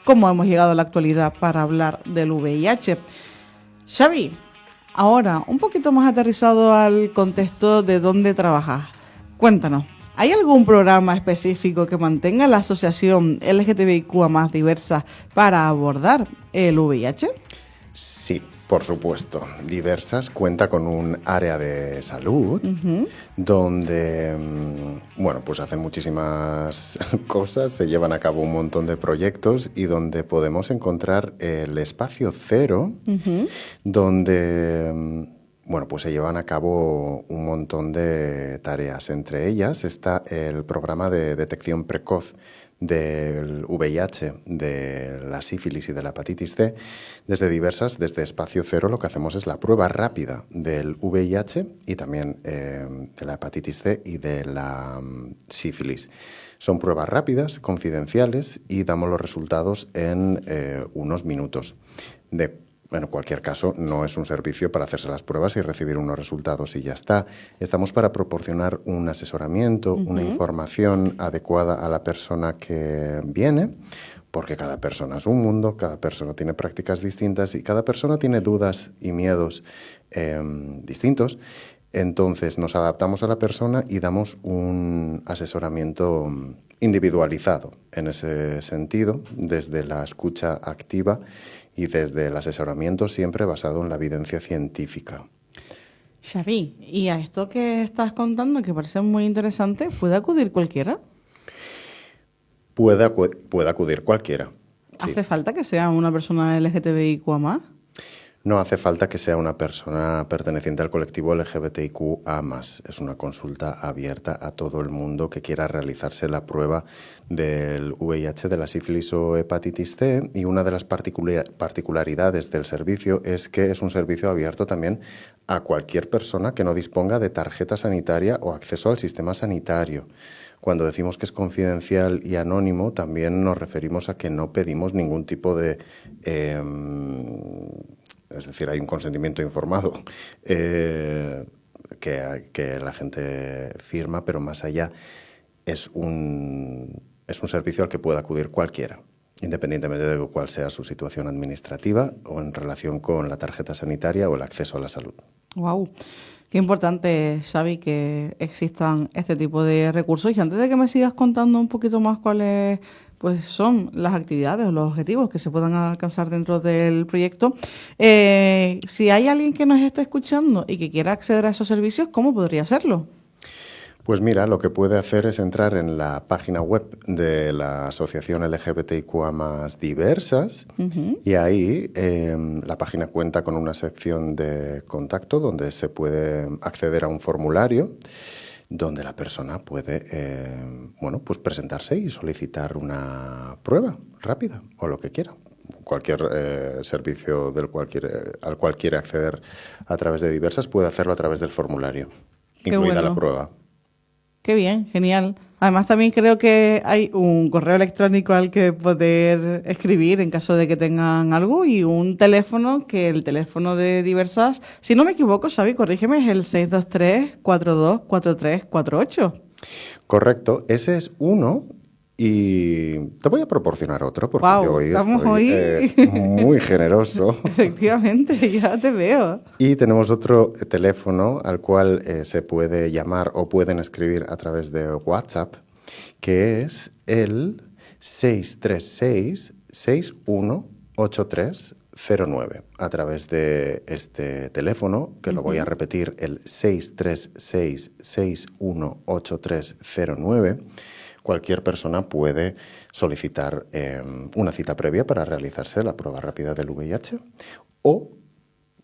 S1: cómo hemos llegado a la actualidad para hablar del VIH. Xavi, ahora un poquito más aterrizado al contexto de dónde trabajas. Cuéntanos, ¿hay algún programa específico que mantenga la Asociación LGTBIQ+ Diversas para abordar el VIH?
S2: Sí, por supuesto. Diversas cuenta con un área de salud donde, bueno, pues hacen muchísimas cosas, se llevan a cabo un montón de proyectos y donde podemos encontrar el espacio cero, donde, bueno, pues se llevan a cabo un montón de tareas. Entre ellas está el programa de detección precoz del VIH, de la sífilis y de la hepatitis C. Desde Espacio Cero lo que hacemos es la prueba rápida del VIH y también de la hepatitis C y de la sífilis. Son pruebas rápidas, confidenciales y damos los resultados en unos minutos. En cualquier caso, no es un servicio para hacerse las pruebas y recibir unos resultados y ya está. Estamos para proporcionar un asesoramiento, una información adecuada a la persona que viene, porque cada persona es un mundo, cada persona tiene prácticas distintas y cada persona tiene dudas y miedos distintos. Entonces nos adaptamos a la persona y damos un asesoramiento individualizado en ese sentido, desde la escucha activa y desde el asesoramiento siempre basado en la evidencia científica.
S1: Xavi, y a esto que estás contando, que parece muy interesante, ¿puede acudir cualquiera?
S2: Puede acudir cualquiera. Sí.
S1: ¿Hace falta que sea una persona LGTBIQ+?
S2: No hace falta que sea una persona perteneciente al colectivo LGBTIQ+. Es una consulta abierta a todo el mundo que quiera realizarse la prueba del VIH, de la sífilis o hepatitis C. Y una de las particularidades del servicio es que es un servicio abierto también a cualquier persona que no disponga de tarjeta sanitaria o acceso al sistema sanitario. Cuando decimos que es confidencial y anónimo, también nos referimos a que no pedimos ningún tipo de... es decir, hay un consentimiento informado que la gente firma, pero más allá es un servicio al que puede acudir cualquiera, independientemente de cuál sea su situación administrativa o en relación con la tarjeta sanitaria o el acceso a la salud.
S1: ¡Wow! Qué importante, Xavi, que existan este tipo de recursos. Y antes de que me sigas contando un poquito más cuáles pues son las actividades o los objetivos que se puedan alcanzar dentro del proyecto, si hay alguien que nos está escuchando y que quiera acceder a esos servicios, ¿cómo podría hacerlo?
S2: Pues mira, lo que puede hacer es entrar en la página web de la Asociación LGBTIQ+ Diversas y ahí la página cuenta con una sección de contacto donde se puede acceder a un formulario donde la persona puede pues presentarse y solicitar una prueba rápida o lo que quiera. Cualquier servicio al cual quiere acceder a través de Diversas puede hacerlo a través del formulario, incluida la prueba.
S1: Qué bien, genial. Además también creo que hay un correo electrónico al que poder escribir en caso de que tengan algo y un teléfono, que el teléfono de Diversas, si no me equivoco, Xavi, corrígeme, es el 623-424348.
S2: Correcto, ese es uno y te voy a proporcionar otro porque yo hoy estoy muy generoso.
S1: Efectivamente, ya te veo.
S2: Y tenemos otro teléfono al cual se puede llamar o pueden escribir a través de WhatsApp, que es el 636-618309. A través de este teléfono, que lo voy a repetir, el 636-618309, cualquier persona puede solicitar una cita previa para realizarse la prueba rápida del VIH o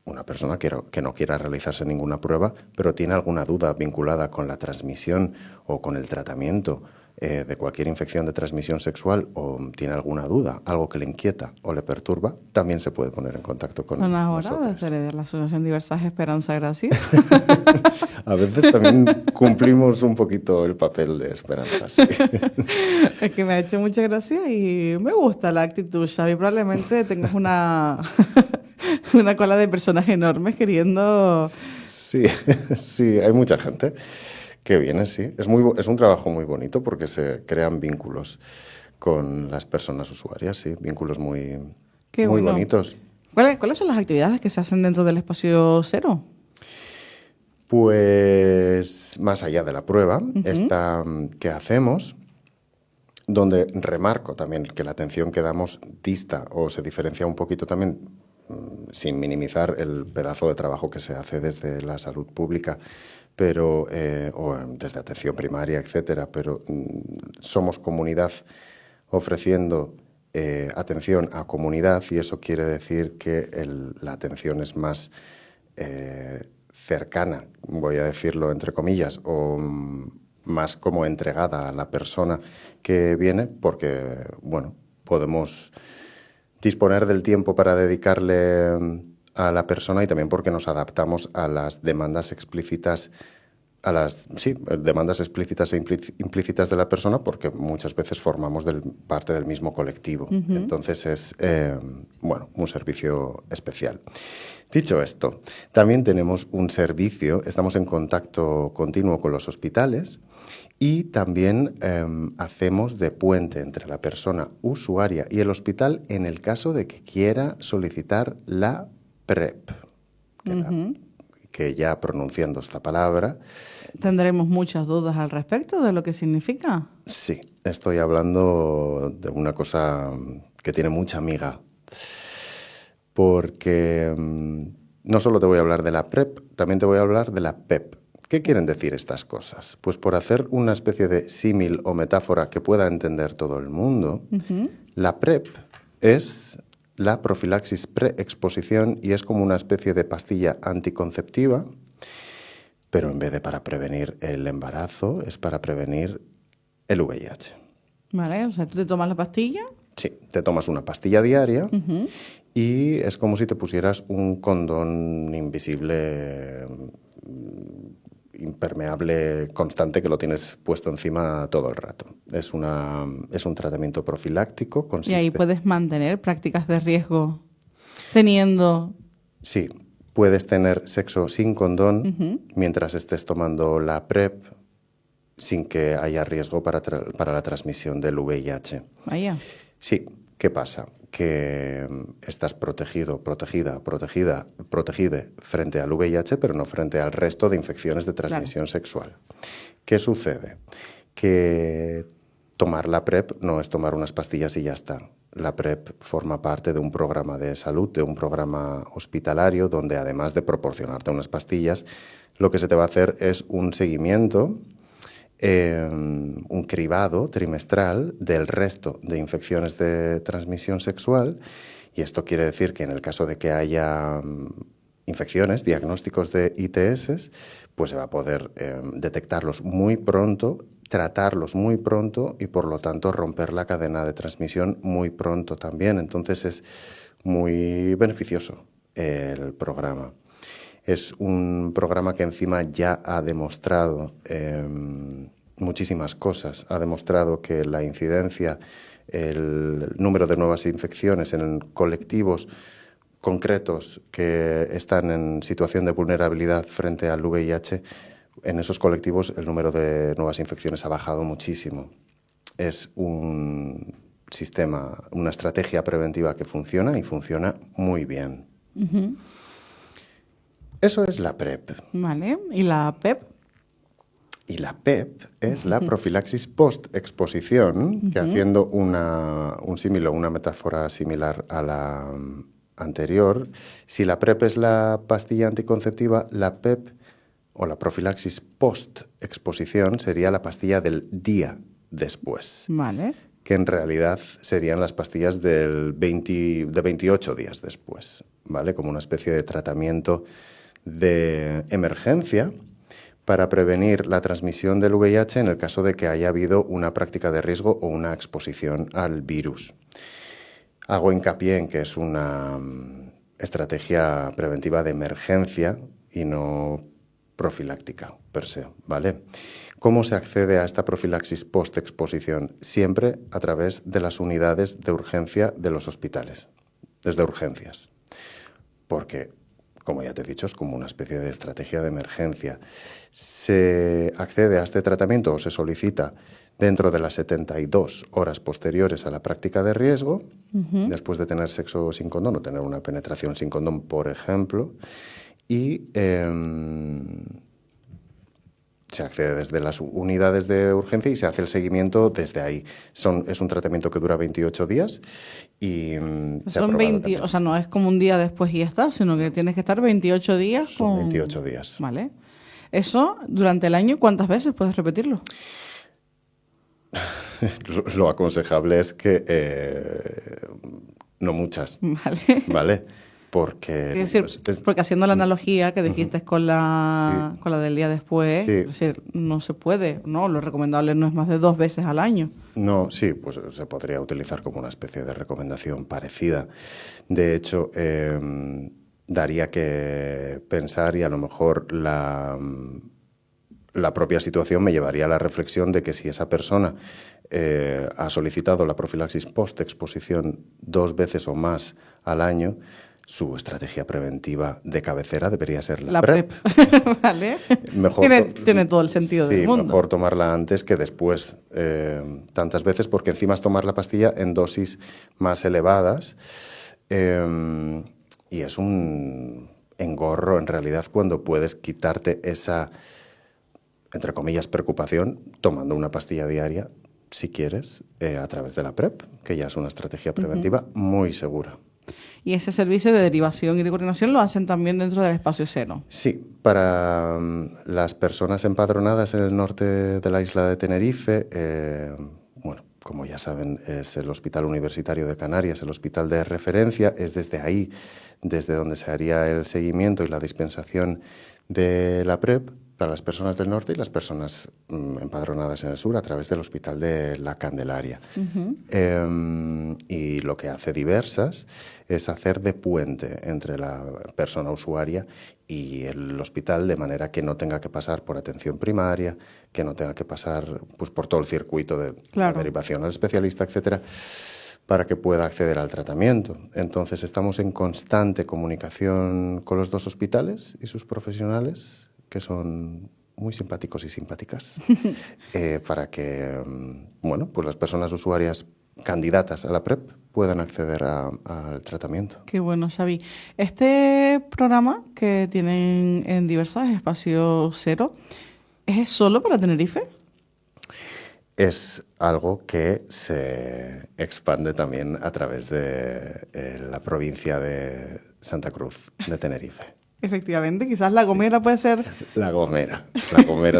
S2: una persona que no quiera realizarse ninguna prueba, pero tiene alguna duda vinculada con la transmisión o con el tratamiento de cualquier infección de transmisión sexual, o tiene alguna duda, algo que le inquieta o le perturba, también se puede poner en contacto con nosotros.
S1: De la Asociación Diversas Esperanza Gracia.
S2: A veces también cumplimos un poquito el papel de esperanza, sí.
S1: Es que me ha hecho mucha gracia y me gusta la actitud, Xavi. Probablemente tengas una cola de personas enormes queriendo...
S2: Sí, sí, hay mucha gente que viene, sí. Es un trabajo muy bonito porque se crean vínculos con las personas usuarias, sí, vínculos muy bonitos.
S1: ¿Cuáles son las actividades que se hacen dentro del espacio cero?
S2: Pues más allá de la prueba, esta que hacemos, donde remarco también que la atención que damos dista o se diferencia un poquito también, sin minimizar el pedazo de trabajo que se hace desde la salud pública, pero o desde atención primaria, etcétera, pero somos comunidad ofreciendo atención a comunidad, y eso quiere decir que la atención es más cercana, voy a decirlo entre comillas, o más como entregada a la persona que viene, porque, bueno, podemos disponer del tiempo para dedicarle a la persona, y también porque nos adaptamos a las demandas explícitas, demandas explícitas e implícitas de la persona, porque muchas veces formamos parte del mismo colectivo. Entonces es, un servicio especial. Dicho esto, también tenemos un servicio, estamos en contacto continuo con los hospitales, y también hacemos de puente entre la persona usuaria y el hospital en el caso de que quiera solicitar la PrEP, que ya pronunciando esta palabra...
S1: ¿Tendremos muchas dudas al respecto de lo que significa?
S2: Sí, estoy hablando de una cosa que tiene mucha miga, porque no solo te voy a hablar de la PrEP, también te voy a hablar de la PEP. ¿Qué quieren decir estas cosas? Pues por hacer una especie de símil o metáfora que pueda entender todo el mundo, la PrEP es la profilaxis preexposición, y es como una especie de pastilla anticonceptiva, pero en vez de para prevenir el embarazo, es para prevenir el VIH.
S1: Vale, o sea, ¿tú te tomas la pastilla?
S2: Sí, te tomas una pastilla diaria y es como si te pusieras un condón invisible, impermeable, constante, que lo tienes puesto encima todo el rato. Es un tratamiento profiláctico.
S1: Y ahí puedes mantener prácticas de riesgo teniendo...
S2: Sí, puedes tener sexo sin condón mientras estés tomando la PrEP, sin que haya riesgo para la transmisión del VIH.
S1: Vaya.
S2: Sí, ¿qué pasa? Que estás protegida frente al VIH, pero no frente al resto de infecciones de transmisión sexual. ¿Qué sucede? Que tomar la PrEP no es tomar unas pastillas y ya está. La PrEP forma parte de un programa de salud, de un programa hospitalario, donde además de proporcionarte unas pastillas, lo que se te va a hacer es un seguimiento, un cribado trimestral del resto de infecciones de transmisión sexual, y esto quiere decir que en el caso de que haya infecciones, diagnósticos de ITS, pues se va a poder detectarlos muy pronto, tratarlos muy pronto y por lo tanto romper la cadena de transmisión muy pronto también. Entonces es muy beneficioso el programa. Es un programa que encima ya ha demostrado muchísimas cosas. Ha demostrado que la incidencia, el número de nuevas infecciones en colectivos concretos que están en situación de vulnerabilidad frente al VIH, en esos colectivos el número de nuevas infecciones ha bajado muchísimo. Es un sistema, una estrategia preventiva que funciona y funciona muy bien. Eso es la PrEP.
S1: Vale, ¿y la PEP?
S2: Y la PEP es la profilaxis post-exposición, que haciendo un símil o una metáfora similar a la anterior, si la PrEP es la pastilla anticonceptiva, la PEP o la profilaxis post-exposición sería la pastilla del día después.
S1: Vale.
S2: Que en realidad serían las pastillas de 28 días después. ¿vale? Como una especie de tratamiento de emergencia para prevenir la transmisión del VIH en el caso de que haya habido una práctica de riesgo o una exposición al virus. Hago hincapié en que es una estrategia preventiva de emergencia y no profiláctica per se, ¿vale? ¿Cómo se accede a esta profilaxis post-exposición? Siempre a través de las unidades de urgencia de los hospitales, desde urgencias, porque, como ya te he dicho, es como una especie de estrategia de emergencia. Se accede a este tratamiento o se solicita dentro de las 72 horas posteriores a la práctica de riesgo, después de tener sexo sin condón o tener una penetración sin condón, por ejemplo, y se accede desde las unidades de urgencia y se hace el seguimiento desde ahí. Es un tratamiento que dura 28 días y
S1: son 20, o sea, no es como un día después y ya está, sino que tienes que estar 28 días.
S2: Son 28 días.
S1: Vale. Eso, durante el año, ¿cuántas veces puedes repetirlo?
S2: Lo aconsejable es que no muchas. ¿Vale? Porque,
S1: es decir, porque haciendo la analogía que dijiste con la del día después, es decir, no se puede, ¿no? Lo recomendable no es más de 2 veces al año.
S2: No, sí, pues se podría utilizar como una especie de recomendación parecida. De hecho, daría que pensar y a lo mejor la propia situación me llevaría a la reflexión de que si esa persona ha solicitado la profilaxis post-exposición 2 veces o más al año, su estrategia preventiva de cabecera debería ser la PrEP.
S1: ¿Vale?
S2: Mejor,
S1: tiene todo el sentido del mundo.
S2: Mejor tomarla antes que después, tantas veces, porque encima es tomar la pastilla en dosis más elevadas y es un engorro en realidad cuando puedes quitarte esa, entre comillas, preocupación tomando una pastilla diaria, si quieres, a través de la PrEP, que ya es una estrategia preventiva muy segura.
S1: ¿Y ese servicio de derivación y de coordinación lo hacen también dentro del espacio cero?
S2: Sí, para las personas empadronadas en el norte de la isla de Tenerife, bueno, como ya saben, es el Hospital Universitario de Canarias, el hospital de referencia, es desde ahí, desde donde se haría el seguimiento y la dispensación de la PrEP para las personas del norte y las personas empadronadas en el sur a través del Hospital de la Candelaria. Y lo que hace Diversas es hacer de puente entre la persona usuaria y el hospital, de manera que no tenga que pasar por atención primaria, que no tenga que pasar pues, por todo el circuito de la derivación al especialista, etcétera, para que pueda acceder al tratamiento. Entonces, estamos en constante comunicación con los 2 hospitales y sus profesionales, que son muy simpáticos y simpáticas, para que bueno, pues las personas usuarias candidatas a la PrEP puedan acceder al tratamiento.
S1: Qué bueno, Xavi. Este programa que tienen en Diversas, Espacio Cero, ¿es solo para Tenerife?
S2: Es algo que se expande también a través de la provincia de Santa Cruz de Tenerife.
S1: Efectivamente, quizás La Gomera puede ser...
S2: La Gomera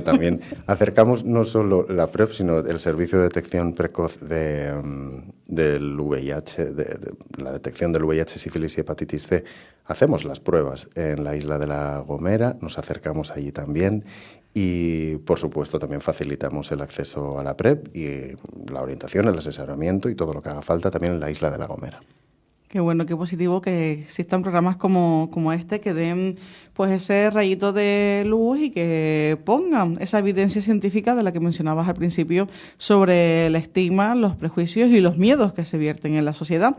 S2: también. Acercamos no solo la PrEP, sino el servicio de detección precoz del VIH, de la detección del VIH, sífilis y hepatitis C. Hacemos las pruebas en la isla de La Gomera, nos acercamos allí también y, por supuesto, también facilitamos el acceso a la PrEP y la orientación, el asesoramiento y todo lo que haga falta también en la isla de La Gomera.
S1: Qué bueno, qué positivo que existan programas como este que den pues ese rayito de luz y que pongan esa evidencia científica de la que mencionabas al principio sobre el estigma, los prejuicios y los miedos que se vierten en la sociedad.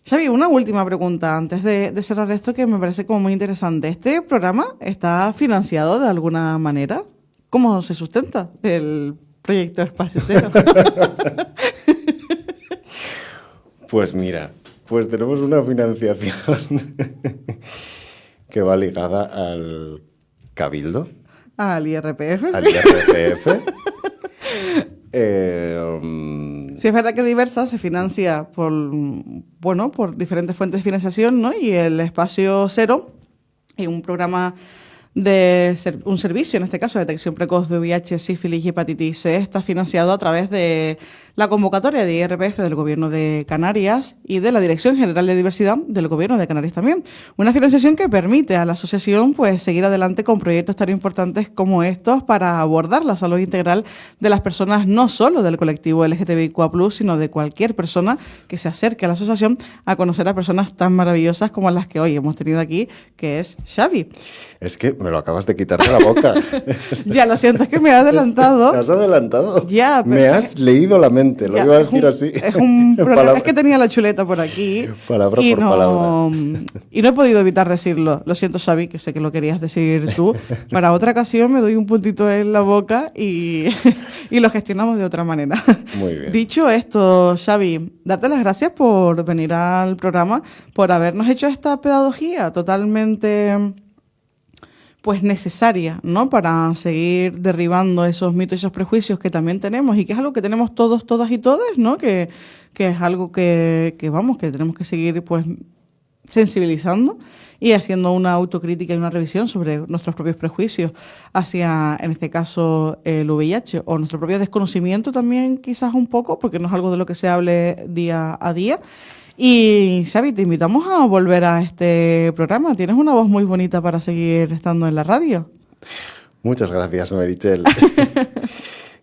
S1: Xavi, una última pregunta antes de cerrar esto que me parece como muy interesante. ¿Este programa está financiado de alguna manera? ¿Cómo se sustenta el proyecto Espacio Cero?
S2: Pues mira... Pues tenemos una financiación que va ligada al Cabildo.
S1: Al IRPF.
S2: Al IRPF.
S1: Sí, es verdad que Diversas se financia por diferentes fuentes de financiación, ¿no? Y el Espacio Cero es un programa un servicio, en este caso, de detección precoz de VIH, sífilis y hepatitis C, está financiado a través de la convocatoria de IRPF del Gobierno de Canarias y de la Dirección General de Diversidad del Gobierno de Canarias también. Una financiación que permite a la asociación pues seguir adelante con proyectos tan importantes como estos para abordar la salud integral de las personas, no solo del colectivo LGTBIQ+, sino de cualquier persona que se acerque a la asociación a conocer a personas tan maravillosas como las que hoy hemos tenido aquí, que es Xavi.
S2: Es que me lo acabas de quitar de la boca.
S1: Ya, lo siento, es que me he adelantado.
S2: ¿Te has adelantado?
S1: Ya, pero
S2: me has leído la mente, lo iba a decir así.
S1: Es un problema, es que tenía la chuleta por aquí.
S2: Palabra por palabra.
S1: Y no he podido evitar decirlo. Lo siento, Xavi, que sé que lo querías decir tú. Para otra ocasión me doy un puntito en la boca y lo gestionamos de otra manera.
S2: Muy bien.
S1: Dicho esto, Xavi, darte las gracias por venir al programa, por habernos hecho esta pedagogía totalmente pues necesaria, ¿no? Para seguir derribando esos mitos y esos prejuicios que también tenemos y que es algo que tenemos todos, todas y todes, ¿no? Que es algo que tenemos que seguir pues sensibilizando y haciendo una autocrítica y una revisión sobre nuestros propios prejuicios hacia, en este caso, el VIH o nuestro propio desconocimiento también quizás un poco, porque no es algo de lo que se hable día a día. Y Xavi, te invitamos a volver a este programa. Tienes una voz muy bonita para seguir estando en la radio.
S2: Muchas gracias, Meritxell.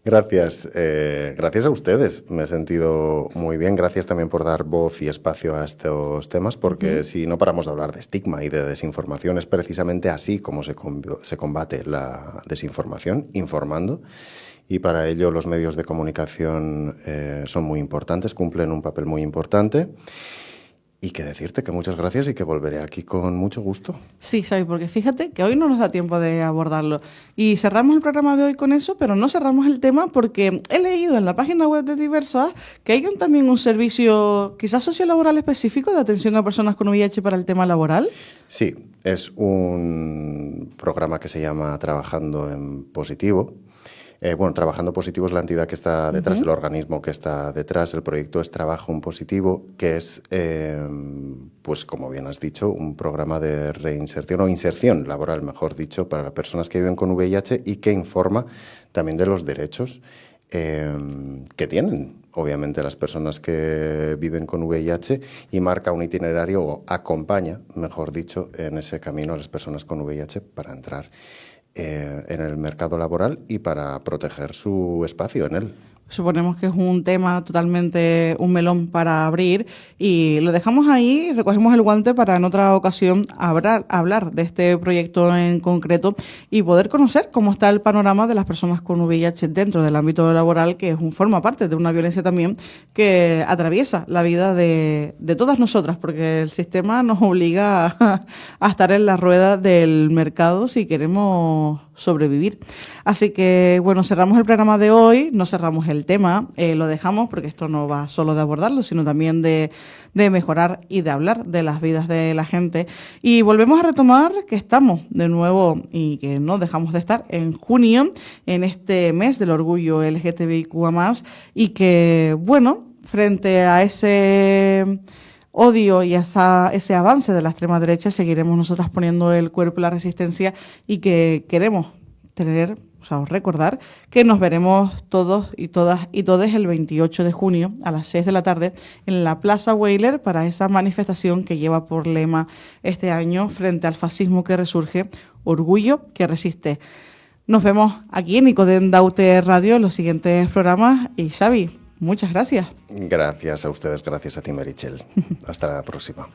S2: Gracias. Gracias a ustedes. Me he sentido muy bien. Gracias también por dar voz y espacio a estos temas, porque si no paramos de hablar de estigma y de desinformación, es precisamente así como se combate la desinformación, informando. Y para ello los medios de comunicación son muy importantes, cumplen un papel muy importante. Y que decirte que muchas gracias y que volveré aquí con mucho gusto.
S1: Sí, Xavi, porque fíjate que hoy no nos da tiempo de abordarlo. Y cerramos el programa de hoy con eso, pero no cerramos el tema porque he leído en la página web de Diversas que hay también un servicio quizás sociolaboral específico de atención a personas con VIH para el tema laboral.
S2: Sí, es un programa que se llama Trabajando en Positivo. Trabajando Positivo es la entidad que está detrás, el organismo que está detrás. El proyecto es Trabajo en Positivo, que es, pues como bien has dicho, un programa de reinserción o inserción laboral, mejor dicho, para personas que viven con VIH y que informa también de los derechos que tienen, obviamente, las personas que viven con VIH y marca un itinerario o acompaña, mejor dicho, en ese camino a las personas con VIH para entrar en el mercado laboral y para proteger su espacio en él.
S1: Suponemos que es un tema totalmente un melón para abrir y lo dejamos ahí, recogemos el guante para en otra ocasión hablar de este proyecto en concreto y poder conocer cómo está el panorama de las personas con VIH dentro del ámbito laboral, que forma parte de una violencia también que atraviesa la vida de todas nosotras, porque el sistema nos obliga a estar en la rueda del mercado si queremos sobrevivir. Así que, bueno, cerramos el programa de hoy, no cerramos el tema, lo dejamos porque esto no va solo de abordarlo, sino también de mejorar y de hablar de las vidas de la gente. Y volvemos a retomar que estamos de nuevo y que no dejamos de estar en junio, en este mes del orgullo LGTBIQ+, y que, bueno, frente a ese odio y ese avance de la extrema derecha, seguiremos nosotras poniendo el cuerpo y la resistencia y que queremos recordar que nos veremos todos y todas y todes el 28 de junio a las 6 de la tarde en la Plaza Weyler para esa manifestación que lleva por lema este año frente al fascismo que resurge, orgullo que resiste. Nos vemos aquí en Nicodem Daute Radio en los siguientes programas y Xavi, muchas gracias.
S2: Gracias a ustedes, gracias a ti, Meritxell. Hasta la próxima.